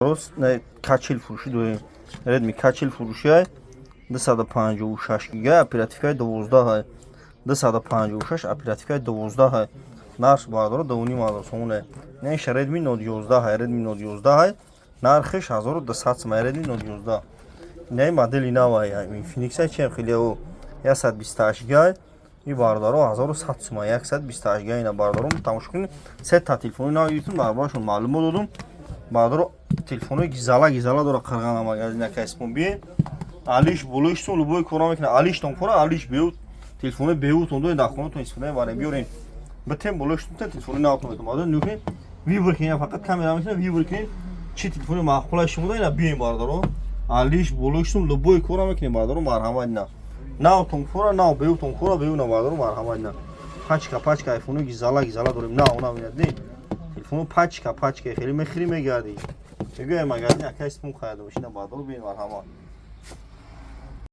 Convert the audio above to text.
درست نه کچل فروشی داریم. ردمی کچل فروشی های 256 گیگا اپراتیفای 12 های 256 اپراتیفای 12 های نرخ بردار دونی مادر سونه نه ردمی نوت 11 های ردمی نوت 11 های نرخش 1200 سم ردمی نوت 11 نه مدل اینا وای این فینیکس های چه خیلی او 128 گیگا این باردارو 1100 سم 128 گیگا اینا باردارو تماشا کنید سه تا تلفن اینا یوتیوب براشون معلومات دادم باردارو телефони гизала дора қирғана магазина кайспон би алиш булуштун лубой кора мекна алиштон кора алиш беут телефони беутон до дахонатон истифода барем биёрин битем булуштун телефони наотон мада нухи вибркин фақат камера мекна вибркин чи телефони мақбула шумуда ина бием бардаро алиш булуштун лубой кора мекна бардаро марҳамат на наотон кора на беутон кора беуна бардаро марҳамат на пачка айфони гизала дорем на она минад не телефони пачка хели мехри мегарди بگویم مگه این اکیس مون خواهد باشین بعد رو بین مرحبا